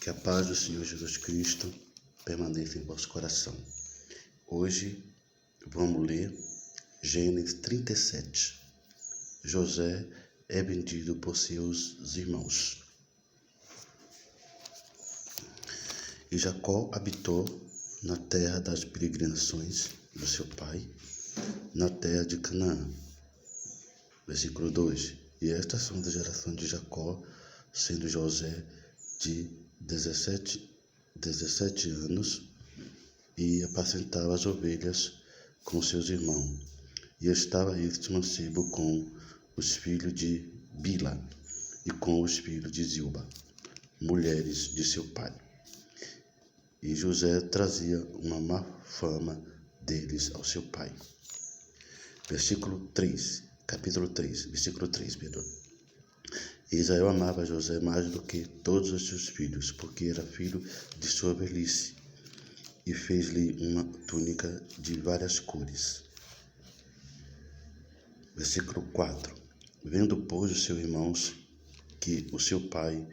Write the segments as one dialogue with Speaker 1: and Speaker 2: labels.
Speaker 1: Que a paz do Senhor Jesus Cristo permaneça em vosso coração. Hoje vamos ler Gênesis 37. José é vendido por seus irmãos. E Jacó habitou na terra das peregrinações do seu pai, na terra de Canaã. Versículo 2. E estas são as gerações de Jacó, sendo José de 17 anos, e apacentava as ovelhas com seus irmãos. E estava este mancebo com os filhos de Bila e com os filhos de Zilpa, mulheres de seu pai. E José trazia uma má fama deles ao seu pai. Capítulo 3, versículo 3, perdão. E Israel amava José mais do que todos os seus filhos, porque era filho de sua velhice, e fez-lhe uma túnica de várias cores. Versículo 4. Vendo, pois, os seus irmãos que o seu pai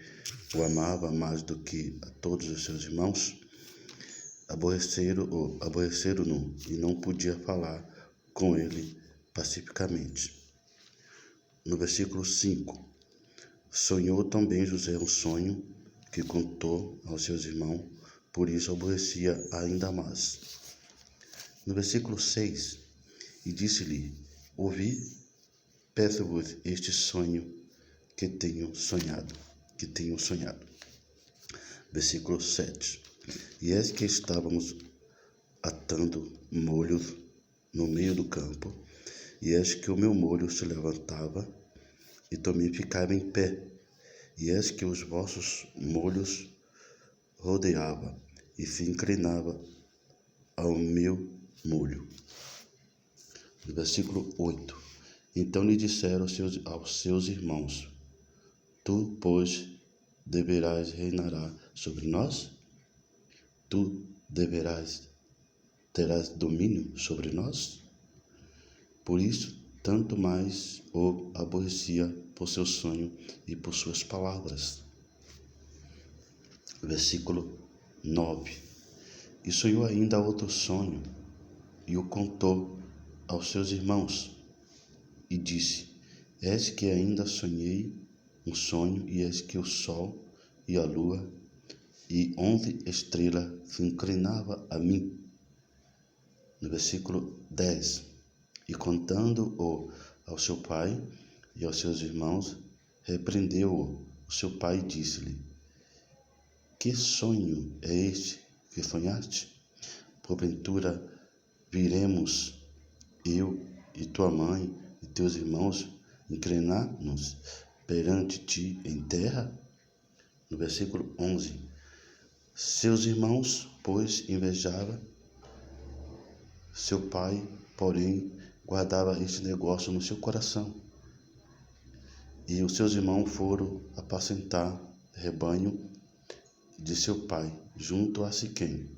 Speaker 1: o amava mais do que a todos os seus irmãos, aborreceram-no e não podia falar com ele pacificamente. No versículo 5. Sonhou também José um sonho que contou aos seus irmãos, por isso aborrecia ainda mais. No versículo 6, e disse-lhe: ouvi, peço-vos este sonho que tenho sonhado. Versículo 7, e eis que estávamos atando molhos no meio do campo, e eis que o meu molho se levantava, e também ficava em pé, e eis que os vossos molhos rodeava, e se inclinava ao meu molho. Versículo 8. Então lhe disseram aos seus irmãos: tu, pois, deverás reinar sobre nós? Tu terás domínio sobre nós? Por isso, tanto mais o aborrecia por seu sonho e por suas palavras. Versículo 9. E sonhou ainda outro sonho, e o contou aos seus irmãos, e disse: eis que ainda sonhei um sonho, e eis que o sol e a lua e 11 estrelas se inclinavam a mim. No versículo 10. E contando-o ao seu pai e aos seus irmãos, repreendeu-o o seu pai e disse-lhe: que sonho é este que sonhaste? Porventura viremos eu e tua mãe e teus irmãos inclinar-nos perante ti em terra? No versículo 11. Seus irmãos, pois, invejavam seu pai, porém guardava este negócio no seu coração. E os seus irmãos foram apacentar rebanho de seu pai, junto a Siquém.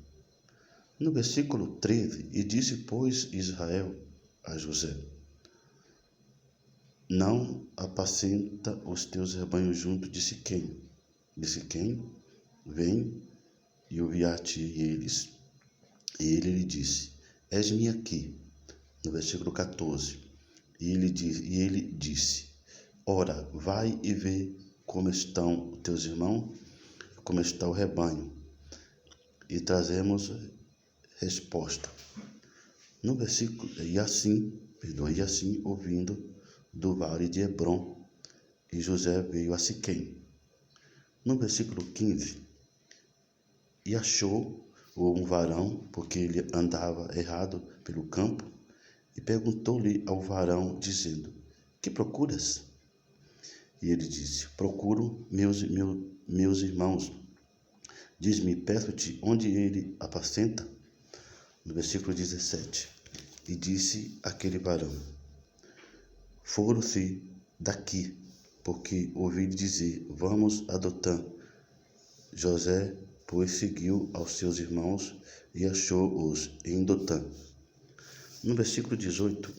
Speaker 1: No versículo 13, e disse, pois, Israel a José: não apacenta os teus rebanhos junto de Siquém. De Siquém, vem e ouvi-a-ti eles. E ele lhe disse: és-me aqui. No versículo 14, e ele disse: ora, vai e vê como estão teus irmãos, como está o rebanho, e trazemos resposta. No versículo, e assim, ouvindo do vale de Hebrom, e José veio a Siquém. No versículo 15, e achou um varão, porque ele andava errado pelo campo, e perguntou-lhe ao varão, dizendo: que procuras? E ele disse: procuro meus irmãos. Diz-me, peço-te, onde ele apacenta? No versículo 17, e disse aquele varão: foram-se daqui, porque ouvi dizer, vamos a Dotã. José, pois, seguiu aos seus irmãos e achou-os em Dotã. No versículo 18,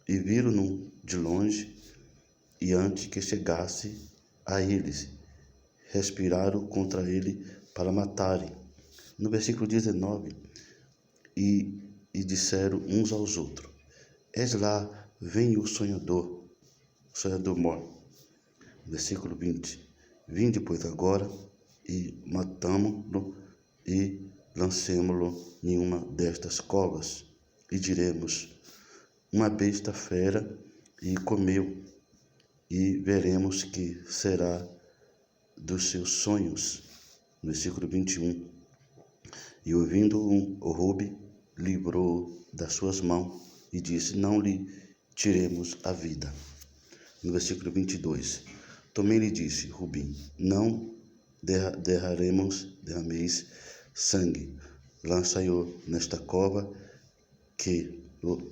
Speaker 1: e viram-no de longe, e antes que chegasse a eles, respiraram contra ele para matarem. No versículo 19, e disseram uns aos outros: Eis lá, vem o sonhador mor. Versículo 20, vinde, pois, agora, e matamo-lo, e lancemo-lo em uma destas covas, e diremos: uma besta fera, e comeu, e veremos que será dos seus sonhos. Versículo 21, e ouvindo o Rube, livrou das suas mãos, e disse: não lhe tiremos a vida. No versículo 22, também lhe disse Rubim: não derrameis sangue, lançai-o nesta cova que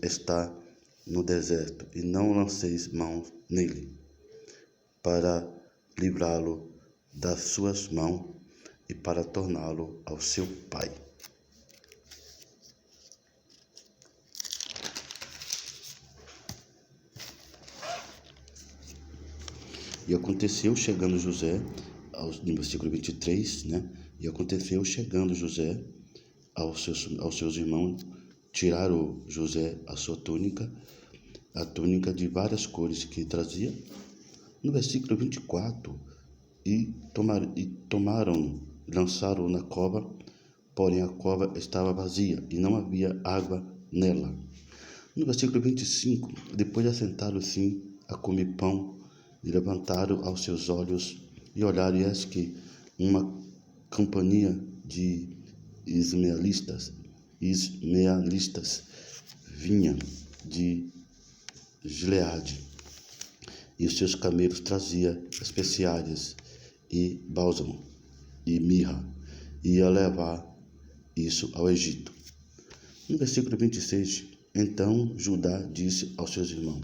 Speaker 1: está no deserto, e não lanceis mãos nele, para livrá-lo das suas mãos e para torná-lo ao seu pai. E aconteceu chegando José, no versículo 23, E aconteceu chegando José aos seus irmãos, tiraram José a sua túnica, a túnica de várias cores que trazia. No versículo 24, e tomaram, lançaram na cova, porém a cova estava vazia e não havia água nela. No versículo 25, depois assentaram-se a comer pão, e levantaram aos seus olhos e olharam, e eis que uma companhia de ismaelitas vinha de Gileade, e os seus camelos traziam especiarias e bálsamo e mirra, e ia levar isso ao Egito. No versículo 26, então Judá disse aos seus irmãos: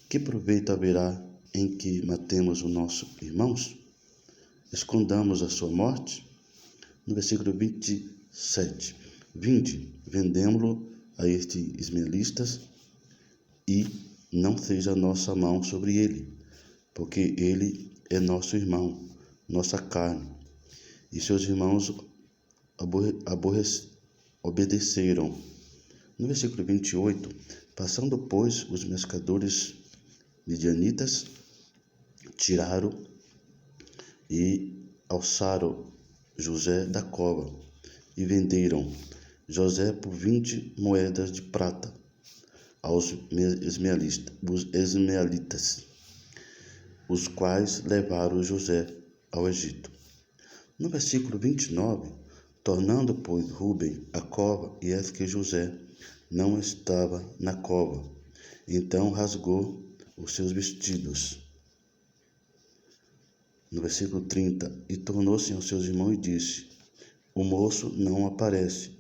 Speaker 1: que proveito haverá em que matemos os nossos irmãos? Escondamos a sua morte? No versículo 27, vinde, vendemo-lo a estes ismaelitas, e não seja nossa mão sobre ele, porque ele é nosso irmão, nossa carne. E seus irmãos obedeceram. No versículo 28, passando, pois, os pescadores midianitas, tiraram e alçaram José da cova, e venderam José por 20 moedas de prata aos ismaelitas, os quais levaram José ao Egito. No versículo 29, tornando, pois, Rubem a cova, e eis que José não estava na cova, então rasgou os seus vestidos. No versículo 30, e tornou-se aos seus irmãos e disse: o moço não aparece,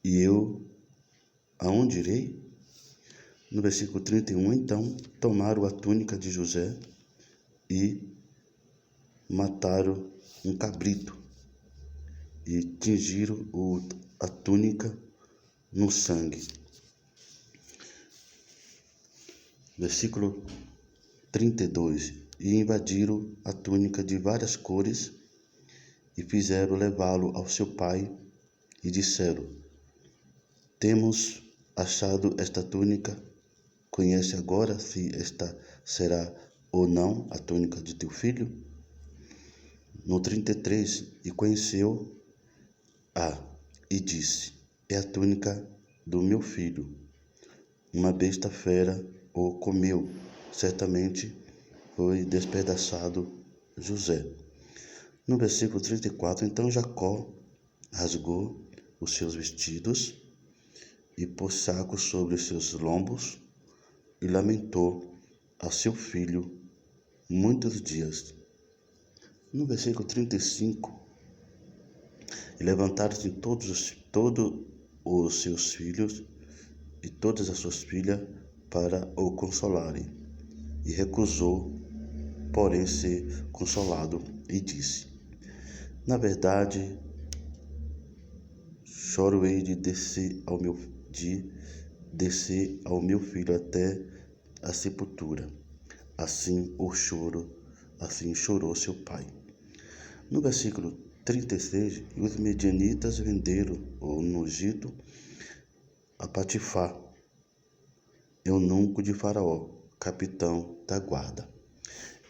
Speaker 1: e eu aonde irei? No versículo 31, então tomaram a túnica de José e mataram um cabrito, e tingiram a túnica no sangue. Versículo 32, e invadiram a túnica de várias cores, e fizeram levá-lo ao seu pai, e disseram: temos achado esta túnica, conhece agora se esta será ou não a túnica de teu filho? No 33, e conheceu e disse: é a túnica do meu filho, uma besta fera o comeu, certamente foi despedaçado José. No versículo 34, então Jacó rasgou os seus vestidos e pôs saco sobre os seus lombos, e lamentou a seu filho muitos dias. No versículo 35, e levantaram-se todos os seus filhos e todas as suas filhas para o consolarem, e recusou, porém, ser consolado, e disse: na verdade, choro-ei de descer ao meu filho até a sepultura. Assim chorou seu pai. No versículo 36, os medianitas venderam no Egito a Potifar, eunuco de Faraó, capitão da guarda.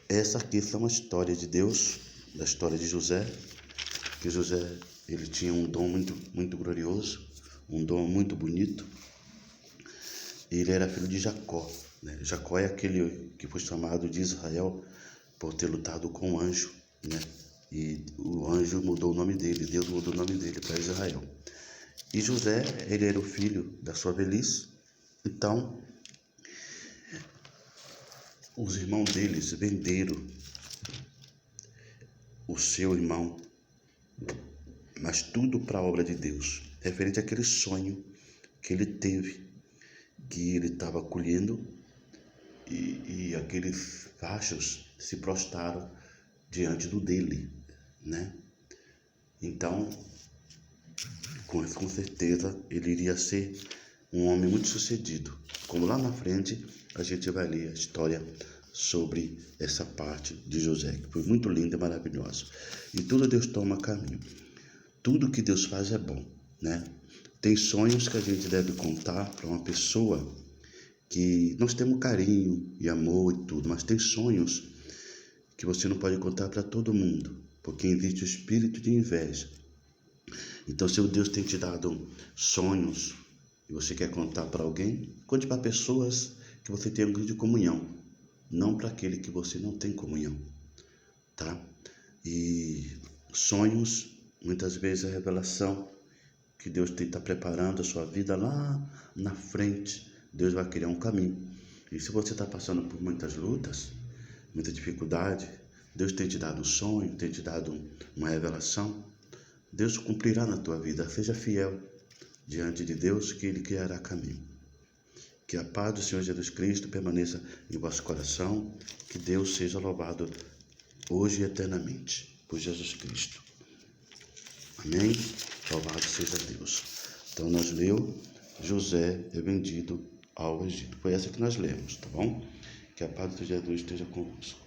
Speaker 1: Essa aqui é uma história de Deus, da história de José, que José ele tinha um dom muito glorioso, um dom muito bonito. Ele era filho de Jacó, né? Jacó é aquele que foi chamado de Israel por ter lutado com o anjo, né? E o anjo mudou o nome dele, Deus mudou o nome dele para Israel. E José, ele era o filho da sua velhice, então os irmãos deles venderam o seu irmão, mas tudo para a obra de Deus, referente àquele sonho que ele teve, que ele estava colhendo e aqueles cachos se prostraram diante do dele, né? Então, com certeza, ele iria ser um homem muito sucedido. Como lá na frente, a gente vai ler a história sobre essa parte de José, que foi muito linda e maravilhosa. E tudo Deus toma caminho. Tudo que Deus faz é bom, né? Tem sonhos que a gente deve contar para uma pessoa que nós temos carinho e amor e tudo, mas tem sonhos que você não pode contar para todo mundo, porque existe o espírito de inveja. Então, se o Deus tem te dado sonhos e você quer contar para alguém, conte para pessoas que você tem um grande comunhão, não para aquele que você não tem comunhão, tá? E sonhos, muitas vezes, é a revelação que Deus está preparando a sua vida lá na frente. Deus vai criar um caminho. E se você está passando por muitas lutas, muita dificuldade, Deus tem te dado um sonho, tem te dado uma revelação, Deus cumprirá na tua vida. Seja fiel diante de Deus, que Ele criará caminho. Que a paz do Senhor Jesus Cristo permaneça em vosso coração. Que Deus seja louvado hoje e eternamente por Jesus Cristo. Amém? Louvado seja Deus. Então nós leu José é vendido ao Egito. Foi essa que nós lemos, tá bom? Que a paz de Jesus esteja convosco.